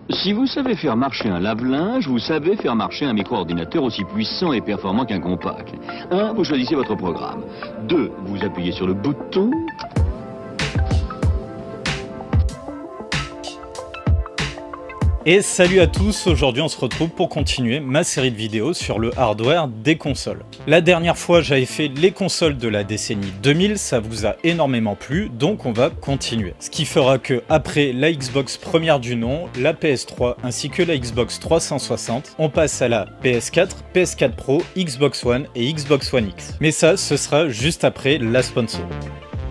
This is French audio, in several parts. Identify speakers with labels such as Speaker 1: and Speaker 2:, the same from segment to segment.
Speaker 1: Si vous savez faire marcher un lave-linge, vous savez faire marcher un micro-ordinateur aussi puissant et performant qu'un compact. 1. Vous choisissez votre programme. 2. Vous appuyez sur le bouton.
Speaker 2: Et salut à tous, aujourd'hui on se retrouve pour continuer ma série de vidéos sur le hardware des consoles. La dernière fois j'avais fait les consoles de la décennie 2000, ça vous a énormément plu, donc on va continuer. Ce qui fera que après la Xbox première du nom, la PS3 ainsi que la Xbox 360, on passe à la PS4, PS4 Pro, Xbox One et Xbox One X. Mais ça, ce sera juste après la sponsor.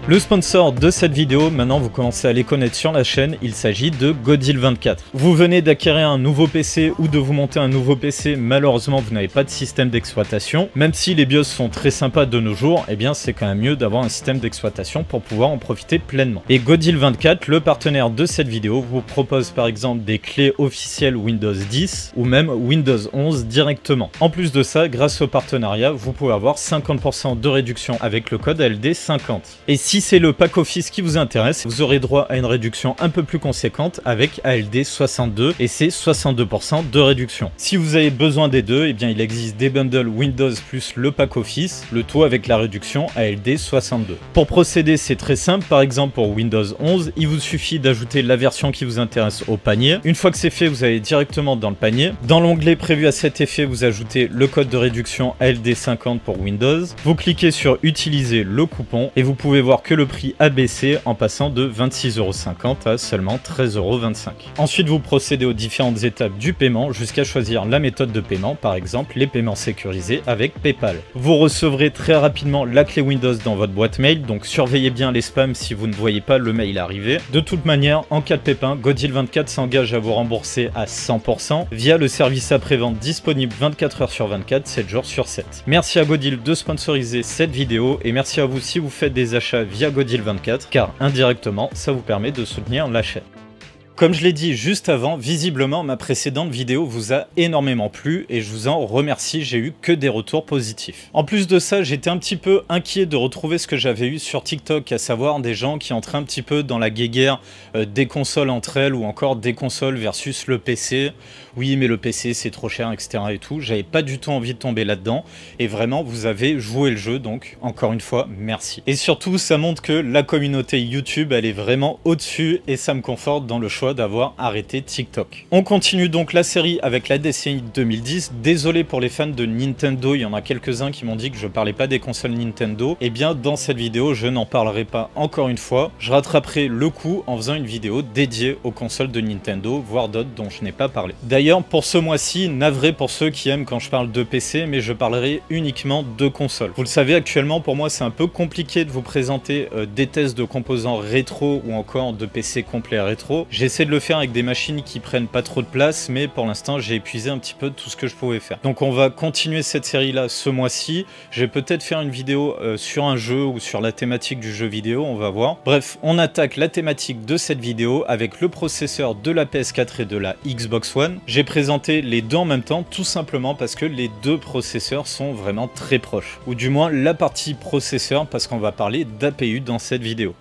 Speaker 2: Le sponsor de cette vidéo, maintenant vous commencez à les connaître sur la chaîne, il s'agit de Godil24. Vous venez d'acquérir un nouveau PC ou de vous monter un nouveau PC, malheureusement vous n'avez pas de système d'exploitation. Même si les BIOS sont très sympas de nos jours, eh bien c'est quand même mieux d'avoir un système d'exploitation pour pouvoir en profiter pleinement. Et Godil24, le partenaire de cette vidéo, vous propose par exemple des clés officielles Windows 10 ou même Windows 11 directement. En plus de ça, grâce au partenariat, vous pouvez avoir 50% de réduction avec le code ALD50. Et si c'est le pack office qui vous intéresse, vous aurez droit à une réduction un peu plus conséquente avec ALD62 et c'est 62% de réduction. Si vous avez besoin des deux, eh bien il existe des bundles Windows plus le pack office, le tout avec la réduction ALD62. Pour procéder, c'est très simple. Par exemple pour Windows 11, il vous suffit d'ajouter la version qui vous intéresse au panier. Une fois que c'est fait, vous allez directement dans le panier. Dans l'onglet prévu à cet effet, vous ajoutez le code de réduction ALD50 pour Windows. Vous cliquez sur utiliser le coupon et vous pouvez voir que le prix a baissé en passant de 26,50 € à seulement 13,25 €. Ensuite, vous procédez aux différentes étapes du paiement jusqu'à choisir la méthode de paiement, par exemple les paiements sécurisés avec PayPal. Vous recevrez très rapidement la clé Windows dans votre boîte mail, donc surveillez bien les spams si vous ne voyez pas le mail arriver. De toute manière, en cas de pépin, Godil24 s'engage à vous rembourser à 100% via le service après-vente disponible 24 h sur 24, 7 jours sur 7. Merci à Godil de sponsoriser cette vidéo et merci à vous si vous faites des achats via Godil24, car indirectement, ça vous permet de soutenir la chaîne. Comme je l'ai dit juste avant, visiblement ma précédente vidéo vous a énormément plu et je vous en remercie, j'ai eu que des retours positifs. En plus de ça, j'étais un petit peu inquiet de retrouver ce que j'avais eu sur TikTok, à savoir des gens qui entraient un petit peu dans la guéguerre des consoles entre elles ou encore des consoles versus le PC. Oui mais le PC c'est trop cher etc et tout, j'avais pas du tout envie de tomber là-dedans et vraiment vous avez joué le jeu, donc encore une fois merci. Et surtout ça montre que la communauté YouTube elle est vraiment au-dessus et ça me conforte dans le choix d'avoir arrêté TikTok. On continue donc la série avec la décennie 2010. Désolé pour les fans de Nintendo, il y en a quelques-uns qui m'ont dit que je parlais pas des consoles Nintendo. Et bien dans cette vidéo je n'en parlerai pas encore une fois, je rattraperai le coup en faisant une vidéo dédiée aux consoles de Nintendo, voire d'autres dont je n'ai pas parlé. D'ailleurs pour ce mois-ci, navré pour ceux qui aiment quand je parle de PC, mais je parlerai uniquement de consoles. Vous le savez actuellement pour moi c'est un peu compliqué de vous présenter des tests de composants rétro ou encore de PC complet rétro. J'essaie de le faire avec des machines qui prennent pas trop de place, mais pour l'instant j'ai épuisé un petit peu tout ce que je pouvais faire. Donc on va continuer cette série là ce mois-ci. Je vais peut-être faire une vidéo sur un jeu ou sur la thématique du jeu vidéo, on va voir. Bref, on attaque la thématique de cette vidéo avec le processeur de la PS4 et de la Xbox One. J'ai présenté les deux en même temps tout simplement parce que les deux processeurs sont vraiment très proches, ou du moins la partie processeur parce qu'on va parler d'APU dans cette vidéo.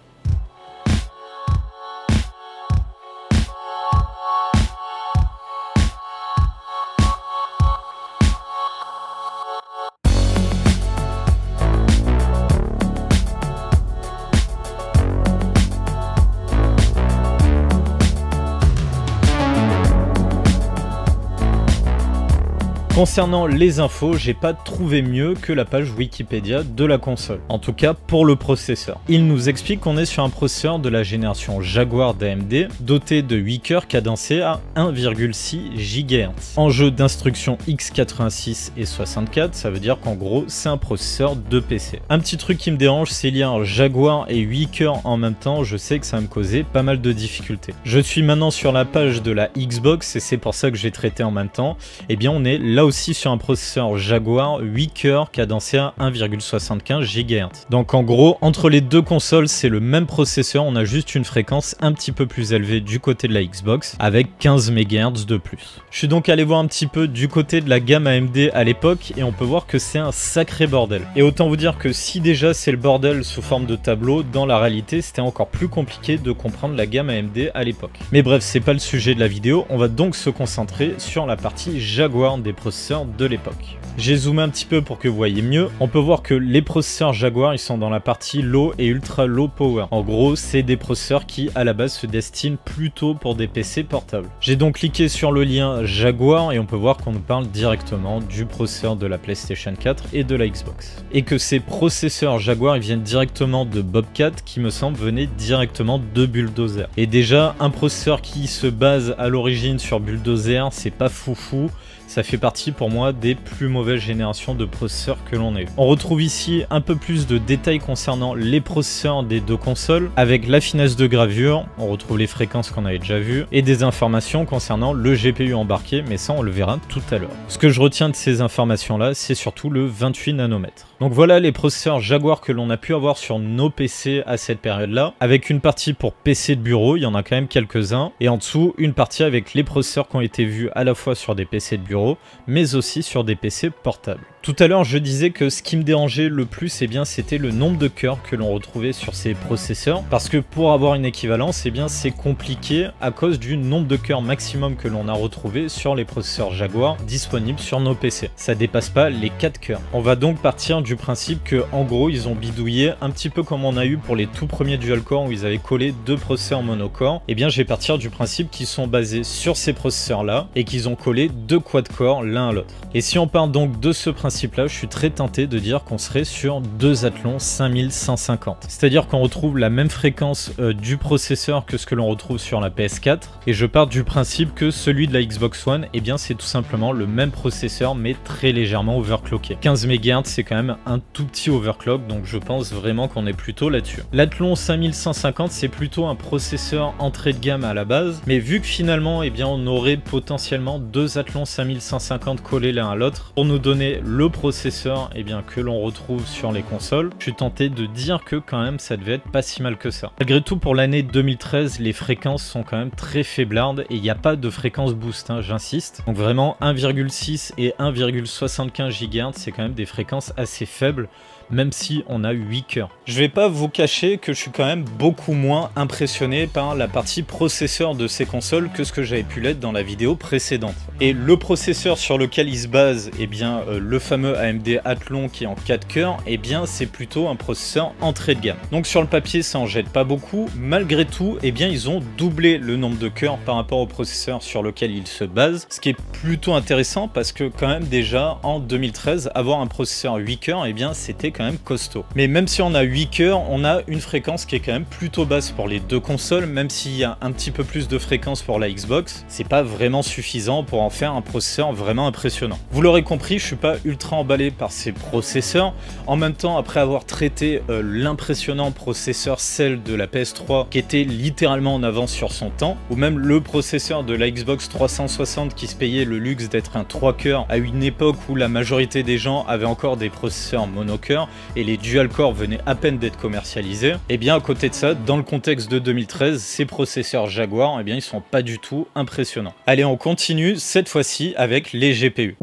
Speaker 2: Concernant les infos, j'ai pas trouvé mieux que la page Wikipédia de la console, en tout cas pour le processeur. Il nous explique qu'on est sur un processeur de la génération Jaguar d'AMD, doté de 8 cœurs cadencés à 1,6 GHz. En jeu d'instruction x86 et 64, ça veut dire qu'en gros c'est un processeur de PC. Un petit truc qui me dérange, c'est lié à un Jaguar et 8 cœurs en même temps, je sais que ça va me causer pas mal de difficultés. Je suis maintenant sur la page de la Xbox et c'est pour ça que j'ai traité en même temps. Eh bien on est là là aussi sur un processeur Jaguar 8 cœurs cadencé à 1,75 GHz. Donc en gros, entre les deux consoles, c'est le même processeur, on a juste une fréquence un petit peu plus élevée du côté de la Xbox, avec 15 MHz de plus. Je suis donc allé voir un petit peu du côté de la gamme AMD à l'époque, et on peut voir que c'est un sacré bordel. Et autant vous dire que si déjà c'est le bordel sous forme de tableau, dans la réalité c'était encore plus compliqué de comprendre la gamme AMD à l'époque. Mais bref, c'est pas le sujet de la vidéo, on va donc se concentrer sur la partie Jaguar des processeurs de l'époque. J'ai zoomé un petit peu pour que vous voyez mieux. On peut voir que les processeurs Jaguar, ils sont dans la partie low et ultra low power. En gros, c'est des processeurs qui à la base se destinent plutôt pour des PC portables. J'ai donc cliqué sur le lien Jaguar et on peut voir qu'on nous parle directement du processeur de la PlayStation 4 et de la Xbox. Et que ces processeurs Jaguar, ils viennent directement de Bobcat, qui me semble venait directement de Bulldozer. Et déjà, un processeur qui se base à l'origine sur Bulldozer, c'est pas foufou. Ça fait partie pour moi des plus mauvaises générations de processeurs que l'on ait eu. On retrouve ici un peu plus de détails concernant les processeurs des deux consoles, avec la finesse de gravure, on retrouve les fréquences qu'on avait déjà vues, et des informations concernant le GPU embarqué, mais ça on le verra tout à l'heure. Ce que je retiens de ces informations là, c'est surtout le 28 nanomètres. Donc voilà les processeurs Jaguar que l'on a pu avoir sur nos PC à cette période-là, avec une partie pour PC de bureau, il y en a quand même quelques-uns, et en dessous une partie avec les processeurs qui ont été vus à la fois sur des PC de bureau, mais aussi sur des PC portables. Tout à l'heure, je disais que ce qui me dérangeait le plus, c'était le nombre de cœurs que l'on retrouvait sur ces processeurs, parce que pour avoir une équivalence, c'est compliqué à cause du nombre de cœurs maximum que l'on a retrouvé sur les processeurs Jaguar disponibles sur nos PC. Ça dépasse pas les 4 cœurs. On va donc partir du principe que, en gros, ils ont bidouillé un petit peu comme on a eu pour les tout premiers dual-core où ils avaient collé deux processeurs monocore. Et bien, je vais partir du principe qu'ils sont basés sur ces processeurs-là et qu'ils ont collé deux quad-core l'un à l'autre. Et si on part donc de ce principe là, je suis très tenté de dire qu'on serait sur deux Athlon 5150. C'est-à-dire qu'on retrouve la même fréquence du processeur que ce que l'on retrouve sur la PS4. Et je pars du principe que celui de la Xbox One, c'est tout simplement le même processeur, mais très légèrement overclocké. 15 MHz, c'est quand même un tout petit overclock, donc je pense vraiment qu'on est plutôt là-dessus. L'Athlon 5150, c'est plutôt un processeur entrée de gamme à la base, mais vu que finalement, on aurait potentiellement deux Athlon 5150 collés l'un à l'autre, pour nous donner le processeur que l'on retrouve sur les consoles, je suis tenté de dire que quand même ça devait être pas si mal que ça. Malgré tout, pour l'année 2013, les fréquences sont quand même très faiblardes et il n'y a pas de fréquence boost, j'insiste. Donc vraiment 1,6 et 1,75 GHz, c'est quand même des fréquences assez faibles, même si on a 8 cœurs. Je vais pas vous cacher que je suis quand même beaucoup moins impressionné par la partie processeur de ces consoles que ce que j'avais pu l'être dans la vidéo précédente. Et le processeur sur lequel il se base, le fameux AMD Athlon qui est en 4 cœurs, c'est plutôt un processeur entrée de gamme. Donc sur le papier, ça en jette pas beaucoup. Malgré tout, ils ont doublé le nombre de cœurs par rapport au processeur sur lequel il se base, ce qui est plutôt intéressant parce que quand même déjà en 2013, avoir un processeur 8 cœurs, c'était quand même costaud. Mais même si on a 8 cœurs, on a une fréquence qui est quand même plutôt basse pour les deux consoles, même s'il y a un petit peu plus de fréquence pour la Xbox, c'est pas vraiment suffisant pour en faire un processeur vraiment impressionnant. Vous l'aurez compris, je suis pas ultra emballé par ces processeurs. En même temps, après avoir traité l'impressionnant processeur Cell de la PS3 qui était littéralement en avance sur son temps, ou même le processeur de la Xbox 360 qui se payait le luxe d'être un 3 cœurs à une époque où la majorité des gens avaient encore des processeurs monocœurs et les dual-core venaient à peine d'être commercialisés, à côté de ça, dans le contexte de 2013, ces processeurs Jaguar, ils sont pas du tout impressionnants. Allez, on continue cette fois-ci avec les GPU.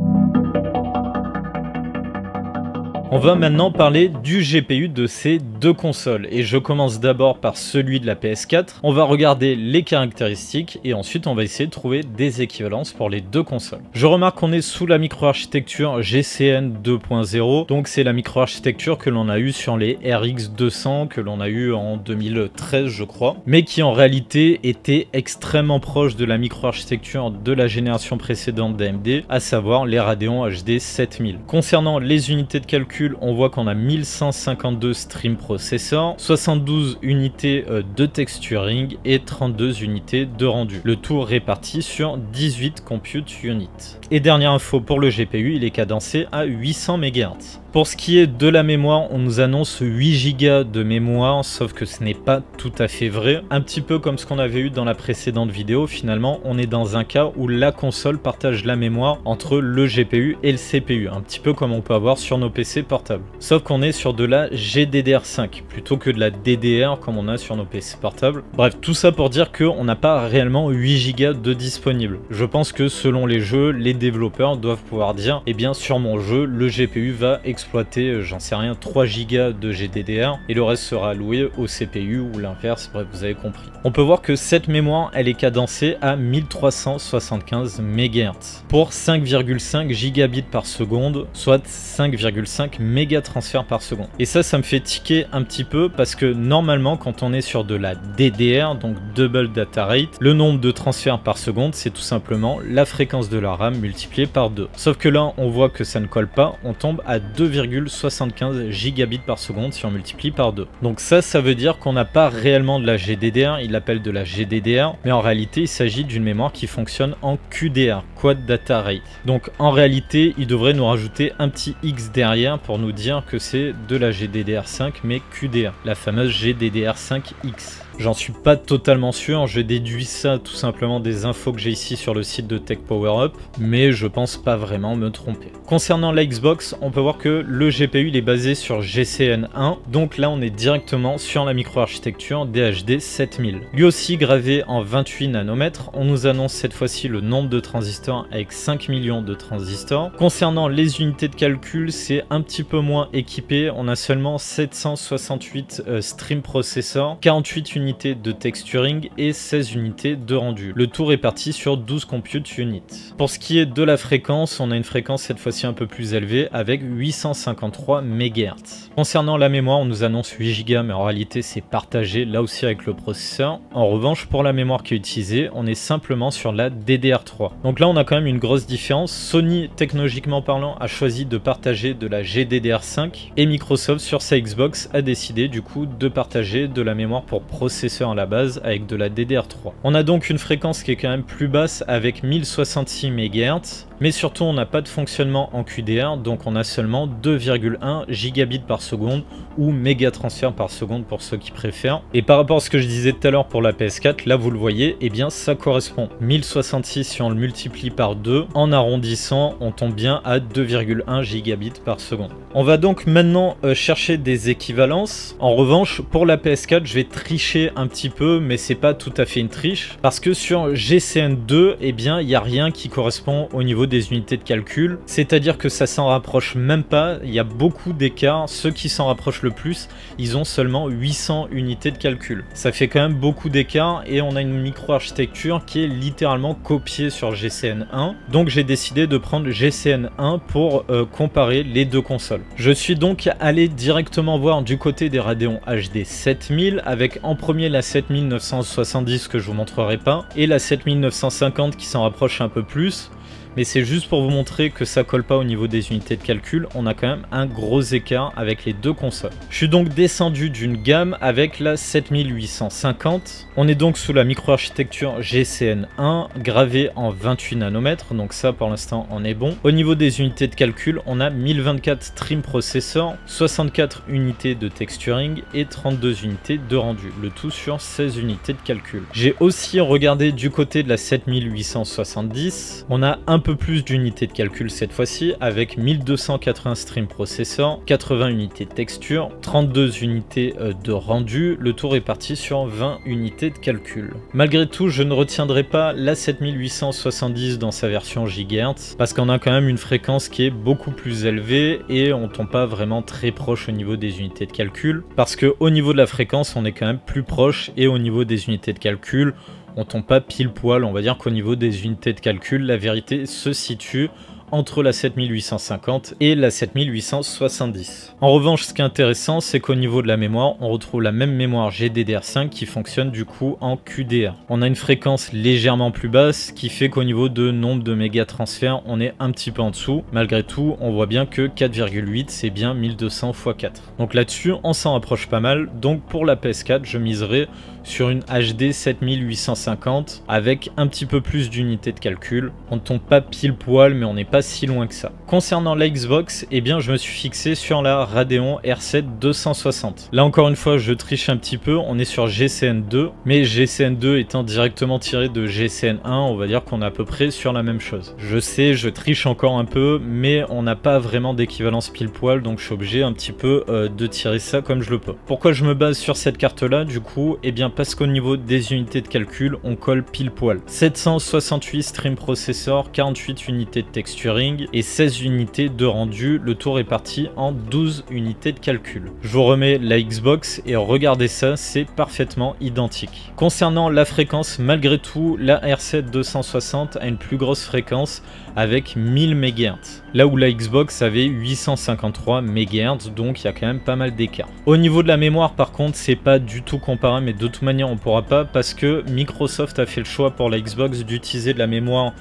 Speaker 2: On va maintenant parler du GPU de ces deux consoles et je commence d'abord par celui de la PS4. On va regarder les caractéristiques et ensuite on va essayer de trouver des équivalences pour les deux consoles. Je remarque qu'on est sous la microarchitecture GCN 2.0, donc c'est la microarchitecture que l'on a eu sur les RX 200 que l'on a eu en 2013 je crois, mais qui en réalité était extrêmement proche de la microarchitecture de la génération précédente d'AMD, à savoir les Radeon HD 7000. Concernant les unités de calcul, on voit qu'on a 1152 stream processors, 72 unités de texturing et 32 unités de rendu. Le tout réparti sur 18 compute units. Et dernière info pour le GPU, il est cadencé à 800 MHz. Pour ce qui est de la mémoire, on nous annonce 8 Go de mémoire, sauf que ce n'est pas tout à fait vrai. Un petit peu comme ce qu'on avait eu dans la précédente vidéo, finalement, on est dans un cas où la console partage la mémoire entre le GPU et le CPU, un petit peu comme on peut avoir sur nos PC portables. Sauf qu'on est sur de la GDDR5, plutôt que de la DDR comme on a sur nos PC portables. Bref, tout ça pour dire qu'on n'a pas réellement 8 Go de disponible. Je pense que selon les jeux, les développeurs doivent pouvoir dire, eh bien sur mon jeu, le GPU va exploiter, j'en sais rien, 3 Go de GDDR et le reste sera alloué au CPU ou l'inverse, bref, vous avez compris. On peut voir que cette mémoire, elle est cadencée à 1375 MHz pour 5,5 gigabits par seconde, soit 5,5 mégatransferts par seconde. Et ça me fait tiquer un petit peu parce que normalement, quand on est sur de la DDR, donc Double Data Rate, le nombre de transferts par seconde, c'est tout simplement la fréquence de la RAM multipliée par 2. Sauf que là, on voit que ça ne colle pas, on tombe à 2,75 gigabits par seconde si on multiplie par 2. Donc ça veut dire qu'on n'a pas réellement de la GDDR, il l'appelle de la GDDR, mais en réalité, il s'agit d'une mémoire qui fonctionne en QDR, Quad Data Rate. Donc en réalité, il devrait nous rajouter un petit X derrière pour nous dire que c'est de la GDDR5, mais QDR, la fameuse GDDR5X. J'en suis pas totalement sûr, je déduis ça tout simplement des infos que j'ai ici sur le site de Tech Power Up, mais je pense pas vraiment me tromper. Concernant la Xbox, on peut voir que le GPU il est basé sur GCN1, donc là on est directement sur la microarchitecture DHD 7000. Lui aussi gravé en 28 nanomètres, on nous annonce cette fois-ci le nombre de transistors avec 5 millions de transistors. Concernant les unités de calcul, c'est un petit peu moins équipé, on a seulement 768 stream processors, 48 unités de texturing et 16 unités de rendu. Le tout réparti sur 12 compute units. Pour ce qui est de la fréquence, on a une fréquence cette fois-ci un peu plus élevée avec 853 MHz. Concernant la mémoire, on nous annonce 8 Go, mais en réalité c'est partagé là aussi avec le processeur. En revanche, pour la mémoire qui est utilisée, on est simplement sur la DDR3. Donc là on a quand même une grosse différence. Sony, technologiquement parlant, a choisi de partager de la GDDR5 et Microsoft sur sa Xbox a décidé du coup de partager de la mémoire pour processeur à la base avec de la DDR3. On a donc une fréquence qui est quand même plus basse avec 1066 MHz, mais surtout on n'a pas de fonctionnement en QDR, donc on a seulement 2,1 gigabits par seconde ou méga transfert par seconde pour ceux qui préfèrent. Et par rapport à ce que je disais tout à l'heure pour la PS4, là vous le voyez, eh bien ça correspond. 1066 si on le multiplie par 2, en arrondissant, on tombe bien à 2,1 gigabits par seconde. On va donc maintenant chercher des équivalences. En revanche, pour la PS4, je vais tricher un petit peu, mais c'est pas tout à fait une triche, parce que sur GCN2, eh bien, il n'y a rien qui correspond au niveau des unités de calcul, c'est-à-dire que ça s'en rapproche même pas, il y a beaucoup d'écarts, ceux qui s'en rapprochent le plus, ils ont seulement 800 unités de calcul. Ça fait quand même beaucoup d'écarts, et on a une micro-architecture qui est littéralement copiée sur GCN1, donc j'ai décidé de prendre GCN1 pour comparer les deux consoles. Je suis donc allé directement voir du côté des Radeon HD 7000, avec en premier la 7970 que je vous montrerai pas, et la 7950 qui s'en rapproche un peu plus. Mais c'est juste pour vous montrer que ça colle pas au niveau des unités de calcul, on a quand même un gros écart avec les deux consoles. Je suis donc descendu d'une gamme avec la 7850. On est donc sous la microarchitecture GCN1 gravée en 28 nanomètres, donc ça pour l'instant on est bon. Au niveau des unités de calcul, on a 1024 stream processors, 64 unités de texturing et 32 unités de rendu, le tout sur 16 unités de calcul. J'ai aussi regardé du côté de la 7870, on a un peu plus d'unités de calcul cette fois-ci avec 1280 stream processors, 80 unités de texture, 32 unités de rendu, le tout réparti sur 20 unités de calcul. Malgré tout, je ne retiendrai pas la 7870 dans sa version gigahertz parce qu'on a quand même une fréquence qui est beaucoup plus élevée et on tombe pas vraiment très proche au niveau des unités de calcul parce que au niveau de la fréquence, on est quand même plus proche et au niveau des unités de calcul, on tombe pas pile poil. On va dire qu'au niveau des unités de calcul, la vérité se situe entre la 7850 et la 7870. En revanche, ce qui est intéressant, c'est qu'au niveau de la mémoire, on retrouve la même mémoire GDDR5 qui fonctionne du coup en QDR. On a une fréquence légèrement plus basse qui fait qu'au niveau de nombre de méga transferts, on est un petit peu en dessous. Malgré tout, on voit bien que 4,8 c'est bien 1200 x 4. Donc là-dessus, on s'en rapproche pas mal. Donc pour la PS4, je miserai sur une HD 7850 avec un petit peu plus d'unités de calcul. On ne tombe pas pile poil, mais on n'est pas si loin que ça. Concernant la Xbox, eh bien je me suis fixé sur la Radeon R7 260. Là encore une fois, je triche un petit peu, on est sur GCN 2, mais GCN 2 étant directement tiré de GCN 1, on va dire qu'on est à peu près sur la même chose. Je sais, je triche encore un peu, mais on n'a pas vraiment d'équivalence pile poil, donc je suis obligé un petit peu de tirer ça comme je le peux. Pourquoi je me base sur cette carte là du coup? Eh bien parce qu'au niveau des unités de calcul, on colle pile poil. 768 stream processor, 48 unités de texturing et 16 unités de rendu, le tout réparti en 12 unités de calcul. Je vous remets la Xbox et regardez ça, c'est parfaitement identique. Concernant la fréquence, malgré tout, la R7 260 a une plus grosse fréquence avec 1000 MHz, là où la Xbox avait 853 MHz, donc il y a quand même pas mal d'écart. Au niveau de la mémoire par contre, c'est pas du tout comparable, mais de toute manière on pourra pas parce que Microsoft a fait le choix pour la Xbox d'utiliser de la mémoire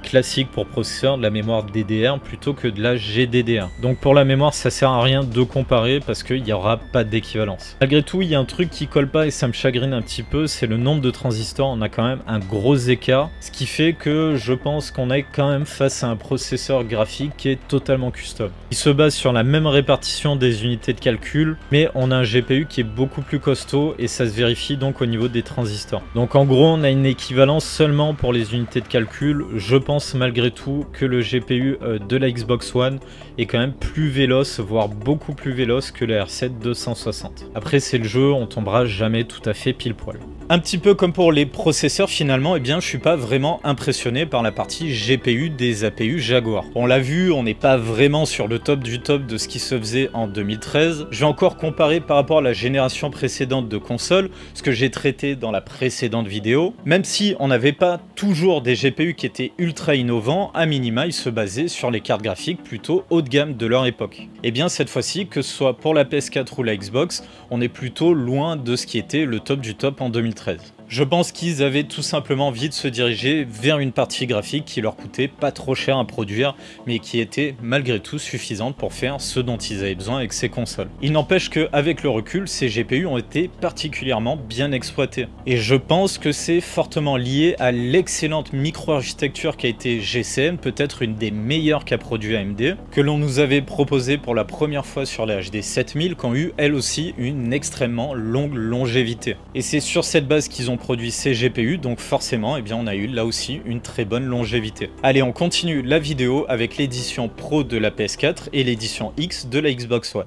Speaker 2: classique pour processeur, de la mémoire DDR plutôt que de la GDDR. Donc pour la mémoire ça sert à rien de comparer parce qu'il n'y aura pas d'équivalence. Malgré tout, il y a un truc qui colle pas et ça me chagrine un petit peu, c'est le nombre de transistors. On a quand même un gros écart, ce qui fait que je pense qu'on est quand même face à un processeur graphique qui est totalement custom. Il se base sur la même répartition des unités de calcul, mais on a un GPU qui est beaucoup plus costaud et ça se vérifie donc au niveau des transistors. Donc en gros, on a une équivalence seulement pour les unités de calcul. Je pense malgré tout que le GPU de la Xbox One est quand même plus véloce, voire beaucoup plus véloce que la R7 260. Après c'est le jeu, on tombera jamais tout à fait pile poil. Un petit peu comme pour les processeurs finalement, eh bien je suis pas vraiment impressionné par la partie GPU des APU Jaguar. On l'a vu, on n'est pas vraiment sur le top du top de ce qui se faisait en 2013. Je vais encore comparer par rapport à la génération précédente de consoles, ce que j'ai traité dans la précédente vidéo. Même si on n'avait pas toujours des GPU qui étaient ultra innovants, à minima ils se basaient sur les cartes graphiques plutôt haut de gamme de leur époque. Et bien cette fois-ci, que ce soit pour la PS4 ou la Xbox, on est plutôt loin de ce qui était le top du top en 2013. Je pense qu'ils avaient tout simplement envie de se diriger vers une partie graphique qui leur coûtait pas trop cher à produire, mais qui était malgré tout suffisante pour faire ce dont ils avaient besoin avec ces consoles. Il n'empêche qu'avec le recul, ces GPU ont été particulièrement bien exploités. Et je pense que c'est fortement lié à l'excellente micro-architecture qui a été GCN, peut-être une des meilleures qu'a produit AMD, que l'on nous avait proposé pour la première fois sur les HD 7000, qui ont eu elles aussi une extrêmement longue longévité. Et c'est sur cette base qu'ils ont produit ces GPU, donc forcément eh bien, on a eu là aussi une très bonne longévité. Allez, on continue la vidéo avec l'édition Pro de la PS4 et l'édition X de la Xbox One.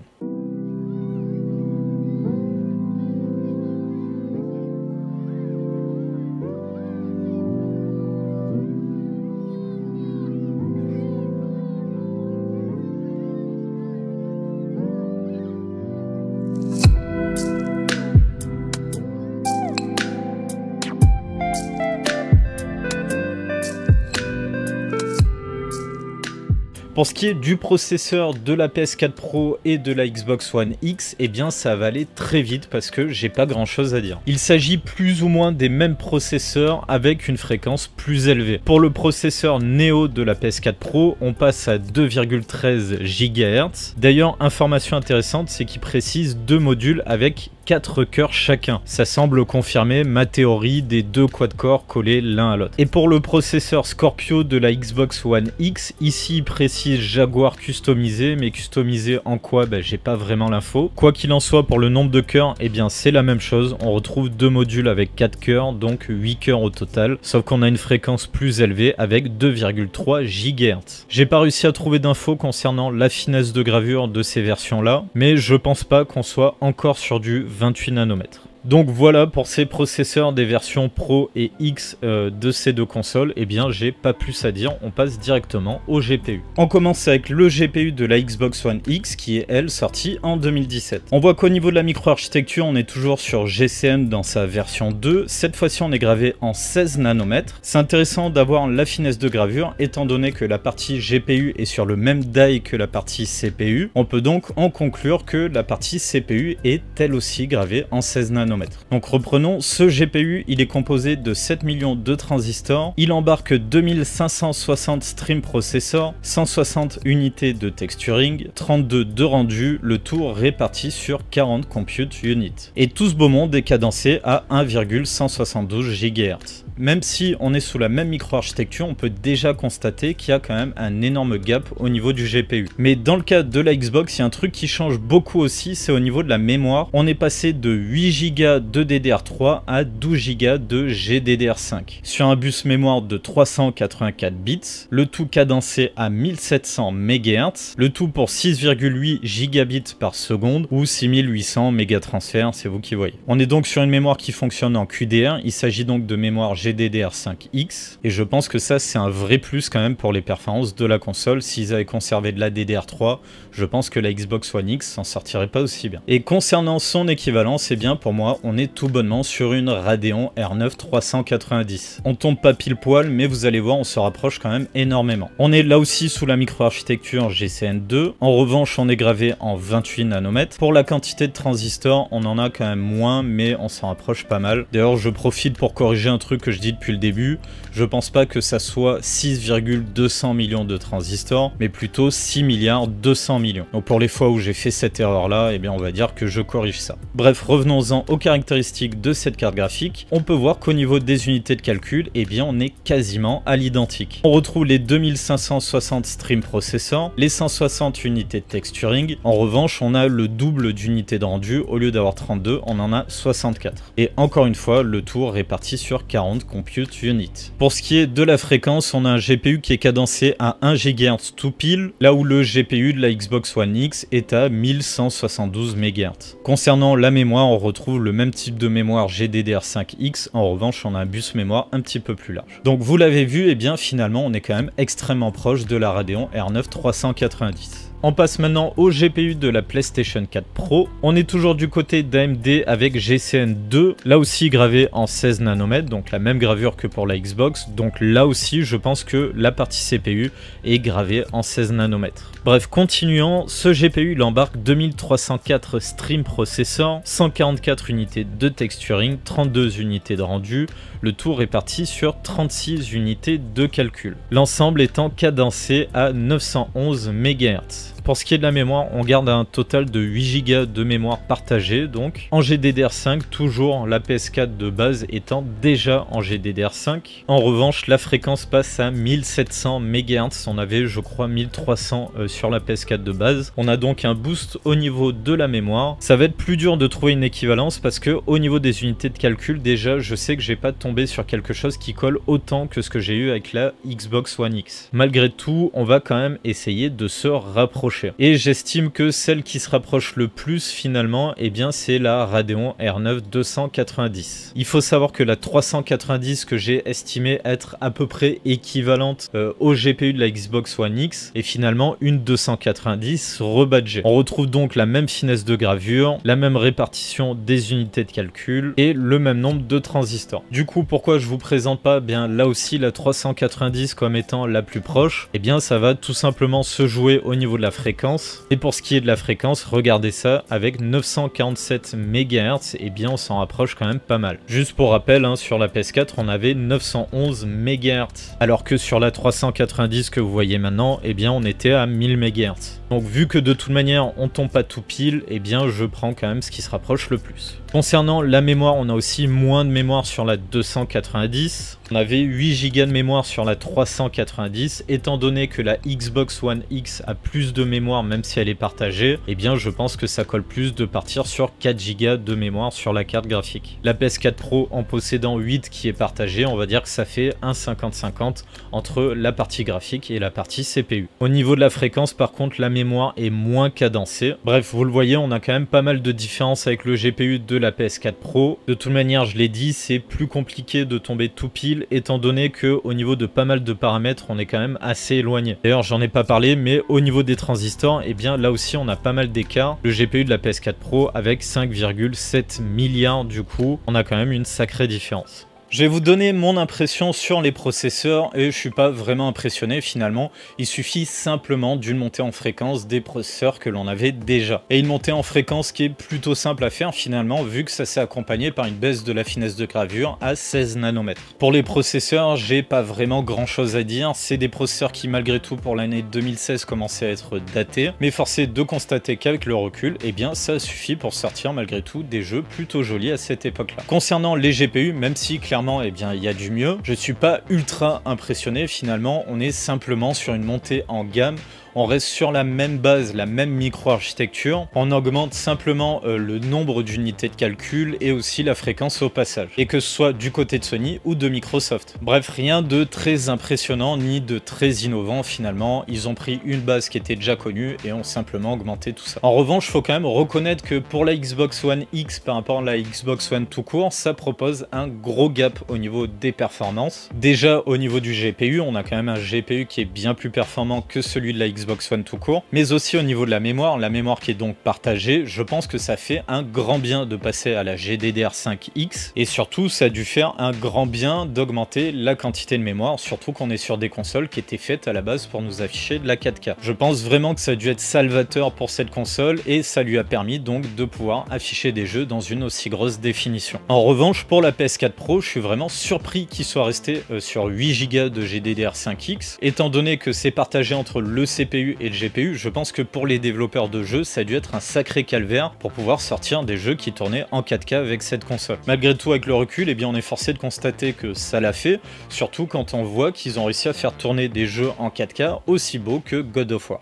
Speaker 2: Pour ce qui est du processeur de la PS4 Pro et de la Xbox One X, eh bien ça va aller très vite parce que j'ai pas grand chose à dire. Il s'agit plus ou moins des mêmes processeurs avec une fréquence plus élevée. Pour le processeur Neo de la PS4 Pro, on passe à 2,13 GHz. D'ailleurs, information intéressante, c'est qu'il précise 2 modules avec 4 cœurs chacun. Ça semble confirmer ma théorie des 2 quad-core collés l'un à l'autre. Et pour le processeur Scorpio de la Xbox One X, ici il précise Jaguar customisé, mais customisé en quoi? J'ai pas vraiment l'info. Quoi qu'il en soit, pour le nombre de cœurs, eh bien c'est la même chose. On retrouve 2 modules avec 4 cœurs, donc 8 cœurs au total, sauf qu'on a une fréquence plus élevée avec 2,3 GHz. J'ai pas réussi à trouver d'infos concernant la finesse de gravure de ces versions-là, mais je pense pas qu'on soit encore sur du 28 nanomètres. Donc voilà pour ces processeurs des versions Pro et X de ces deux consoles, eh bien j'ai pas plus à dire, on passe directement au GPU. On commence avec le GPU de la Xbox One X qui est elle sortie en 2017. On voit qu'au niveau de la microarchitecture on est toujours sur GCN dans sa version 2, cette fois-ci on est gravé en 16 nanomètres. C'est intéressant d'avoir la finesse de gravure étant donné que la partie GPU est sur le même die que la partie CPU, on peut donc en conclure que la partie CPU est elle aussi gravée en 16 nanomètres. nanomètres. Donc reprenons, ce GPU, il est composé de 7 millions de transistors, il embarque 2560 stream processors, 160 unités de texturing, 32 de rendu, le tout réparti sur 40 compute units. Et tout ce beau monde est cadencé à 1,172 GHz. Même si on est sous la même microarchitecture, on peut déjà constater qu'il y a quand même un énorme gap au niveau du GPU. Mais dans le cas de la Xbox, il y a un truc qui change beaucoup aussi, c'est au niveau de la mémoire. On est passé de 8 Go de DDR3 à 12 Go de GDDR5. Sur un bus mémoire de 384 bits, le tout cadencé à 1700 MHz, le tout pour 6,8 gigabits par seconde ou 6800 mégatransferts, c'est vous qui voyez. On est donc sur une mémoire qui fonctionne en QDR, il s'agit donc de mémoire GDDR5X, et je pense que ça c'est un vrai plus quand même pour les performances de la console. S'ils avaient conservé de la DDR3, je pense que la Xbox One X s'en sortirait pas aussi bien. Et concernant son équivalence, eh bien pour moi on est tout bonnement sur une Radeon R9 390. On tombe pas pile poil, mais vous allez voir, on se rapproche quand même énormément. On est là aussi sous la microarchitecture GCN2, en revanche on est gravé en 28 nanomètres. Pour la quantité de transistors, on en a quand même moins, mais on s'en rapproche pas mal. D'ailleurs je profite pour corriger un truc que je dis depuis le début, je pense pas que ça soit 6,200 millions de transistors, mais plutôt 6 milliards 200 millions. Donc pour les fois où j'ai fait cette erreur là, eh bien on va dire que je corrige ça. Bref, revenons-en aux caractéristiques de cette carte graphique. On peut voir qu'au niveau des unités de calcul, eh bien on est quasiment à l'identique. On retrouve les 2560 stream processors, les 160 unités de texturing. En revanche, on a le double d'unités de rendu, au lieu d'avoir 32, on en a 64. Et encore une fois, le tout réparti sur 40 compute units. Pour ce qui est de la fréquence, on a un GPU qui est cadencé à 1 GHz tout pile, là où le GPU de la Xbox One X est à 1172 MHz. Concernant la mémoire, on retrouve le même type de mémoire GDDR5X, en revanche on a un bus mémoire un petit peu plus large. Donc vous l'avez vu, et bien finalement on est quand même extrêmement proche de la Radeon R9 390. On passe maintenant au GPU de la PlayStation 4 Pro. On est toujours du côté d'AMD avec GCN2, là aussi gravé en 16 nanomètres, donc la même gravure que pour la Xbox. Donc là aussi, je pense que la partie CPU est gravée en 16 nanomètres. Bref, continuons. Ce GPU, il embarque 2304 stream processors, 144 unités de texturing, 32 unités de rendu, le tout réparti sur 36 unités de calcul. L'ensemble étant cadencé à 911 MHz. Pour ce qui est de la mémoire, on garde un total de 8 Go de mémoire partagée, donc en GDDR5, toujours la PS4 de base étant déjà en GDDR5. En revanche, la fréquence passe à 1700 MHz, on avait je crois 1300 sur la PS4 de base. On a donc un boost au niveau de la mémoire. Ça va être plus dur de trouver une équivalence parce que au niveau des unités de calcul, déjà je sais que je vais pas tomber sur quelque chose qui colle autant que ce que j'ai eu avec la Xbox One X. Malgré tout, on va quand même essayer de se rapprocher. Et j'estime que celle qui se rapproche le plus finalement, eh bien c'est la Radeon R9 290. Il faut savoir que la 390 que j'ai estimé être à peu près équivalente au GPU de la Xbox One X est finalement une 290 rebadgée. On retrouve donc la même finesse de gravure, la même répartition des unités de calcul et le même nombre de transistors. Du coup, pourquoi je vous présente pas bien là aussi la 390 comme étant la plus proche? Eh bien ça va tout simplement se jouer au niveau de la fréquence. Et pour ce qui est de la fréquence, regardez ça, avec 947 MHz, et bien on s'en rapproche quand même pas mal. Juste pour rappel, hein, sur la PS4 on avait 911 MHz, alors que sur la 390 que vous voyez maintenant, et bien on était à 1000 MHz. Donc vu que de toute manière on tombe pas tout pile, et bien je prends quand même ce qui se rapproche le plus. Concernant la mémoire, on a aussi moins de mémoire sur la 290. On avait 8 Go de mémoire sur la 390. Étant donné que la Xbox One X a plus de mémoire, même si elle est partagée, eh bien je pense que ça colle plus de partir sur 4 Go de mémoire sur la carte graphique. La PS4 Pro en possédant 8 qui est partagée, on va dire que ça fait un 50-50 entre la partie graphique et la partie CPU. Au niveau de la fréquence, par contre, la mémoire est moins cadencée. Bref, vous le voyez, on a quand même pas mal de différences avec le GPU de la PS4 Pro. De toute manière, je l'ai dit, c'est plus compliqué de tomber tout pile étant donné que au niveau de pas mal de paramètres, on est quand même assez éloigné. D'ailleurs, j'en ai pas parlé, mais au niveau des transistors, et bien là aussi, on a pas mal d'écart. Le GPU de la PS4 Pro avec 5,7 milliards du coup, on a quand même une sacrée différence. Je vais vous donner mon impression sur les processeurs et je suis pas vraiment impressionné finalement. Il suffit simplement d'une montée en fréquence des processeurs que l'on avait déjà. Et une montée en fréquence qui est plutôt simple à faire finalement vu que ça s'est accompagné par une baisse de la finesse de gravure à 16 nanomètres. Pour les processeurs, j'ai pas vraiment grand chose à dire. C'est des processeurs qui malgré tout pour l'année 2016 commençaient à être datés. Mais force est de constater qu'avec le recul, eh bien ça suffit pour sortir malgré tout des jeux plutôt jolis à cette époque-là. Concernant les GPU, même si clairement eh bien il y a du mieux, je suis pas ultra impressionné finalement, on est simplement sur une montée en gamme. On reste sur la même base, la même micro-architecture. On augmente simplement le nombre d'unités de calcul et aussi la fréquence au passage. Et que ce soit du côté de Sony ou de Microsoft. Bref, rien de très impressionnant ni de très innovant finalement. Ils ont pris une base qui était déjà connue et ont simplement augmenté tout ça. En revanche, il faut quand même reconnaître que pour la Xbox One X par rapport à la Xbox One tout court, ça propose un gros gap au niveau des performances. Déjà au niveau du GPU, on a quand même un GPU qui est bien plus performant que celui de la Xbox One tout court, mais aussi au niveau de la mémoire qui est donc partagée, je pense que ça fait un grand bien de passer à la GDDR5X et surtout ça a dû faire un grand bien d'augmenter la quantité de mémoire, surtout qu'on est sur des consoles qui étaient faites à la base pour nous afficher de la 4K. Je pense vraiment que ça a dû être salvateur pour cette console et ça lui a permis donc de pouvoir afficher des jeux dans une aussi grosse définition. En revanche, pour la PS4 Pro, je suis vraiment surpris qu'il soit resté sur 8 Go de GDDR5X, étant donné que c'est partagé entre le CPU et le GPU, je pense que pour les développeurs de jeux, ça a dû être un sacré calvaire pour pouvoir sortir des jeux qui tournaient en 4K avec cette console. Malgré tout, avec le recul, eh bien, on est forcé de constater que ça l'a fait, surtout quand on voit qu'ils ont réussi à faire tourner des jeux en 4K aussi beaux que God of War.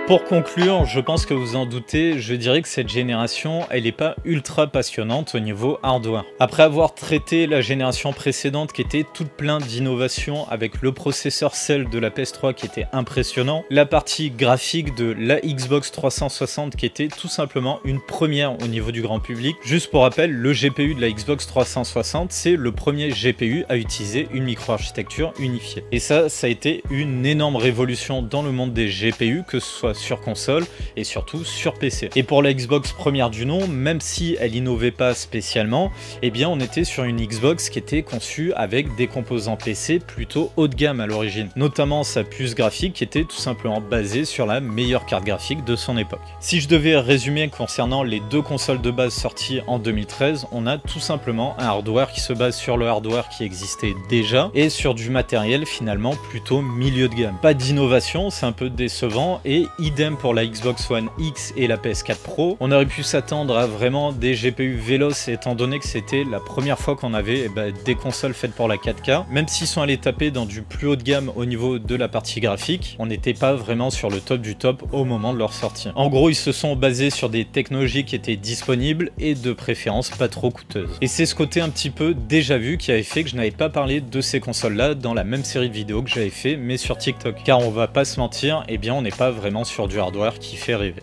Speaker 2: Pour conclure, je pense que vous en doutez, je dirais que cette génération, elle n'est pas ultra passionnante au niveau hardware. Après avoir traité la génération précédente qui était toute pleine d'innovations avec le processeur Cell de la PS3 qui était impressionnant, la partie graphique de la Xbox 360 qui était tout simplement une première au niveau du grand public. Juste pour rappel, le GPU de la Xbox 360, c'est le premier GPU à utiliser une micro-architecture unifiée. Et ça a été une énorme révolution dans le monde des GPU, que ce soit sur console et surtout sur PC. Et pour la Xbox première du nom, même si elle innovait pas spécialement, eh bien on était sur une Xbox qui était conçue avec des composants PC plutôt haut de gamme à l'origine, notamment sa puce graphique qui était tout simplement basée sur la meilleure carte graphique de son époque. Si je devais résumer concernant les deux consoles de base sorties en 2013, on a tout simplement un hardware qui se base sur le hardware qui existait déjà et sur du matériel finalement plutôt milieu de gamme. Pas d'innovation, c'est un peu décevant, et idem pour la Xbox One X et la PS4 Pro. On aurait pu s'attendre à vraiment des GPU véloces étant donné que c'était la première fois qu'on avait des consoles faites pour la 4K. Même s'ils sont allés taper dans du plus haut de gamme au niveau de la partie graphique, on n'était pas vraiment sur le top du top au moment de leur sortie. En gros, ils se sont basés sur des technologies qui étaient disponibles et de préférence pas trop coûteuses. Et c'est ce côté un petit peu déjà vu qui avait fait que je n'avais pas parlé de ces consoles-là dans la même série de vidéos que j'avais fait mais sur TikTok. Car on va pas se mentir, eh bien on n'est pas vraiment sur du hardware qui fait rêver.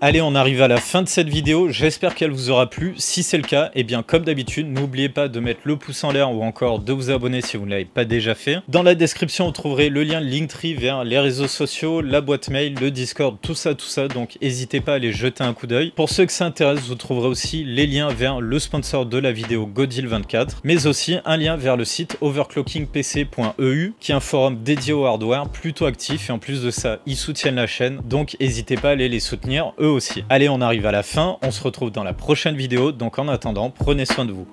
Speaker 2: Allez, on arrive à la fin de cette vidéo, j'espère qu'elle vous aura plu. Si c'est le cas, eh bien comme d'habitude, n'oubliez pas de mettre le pouce en l'air ou encore de vous abonner si vous ne l'avez pas déjà fait. Dans la description, vous trouverez le lien Linktree vers les réseaux sociaux, la boîte mail, le Discord, tout ça, donc n'hésitez pas à aller jeter un coup d'œil. Pour ceux que ça intéresse, vous trouverez aussi les liens vers le sponsor de la vidéo Godil24, mais aussi un lien vers le site overclockingpc.eu, qui est un forum dédié au hardware plutôt actif, et en plus de ça, ils soutiennent la chaîne, donc n'hésitez pas à aller les soutenir eux aussi. Allez, on arrive à la fin, on se retrouve dans la prochaine vidéo, donc en attendant, prenez soin de vous.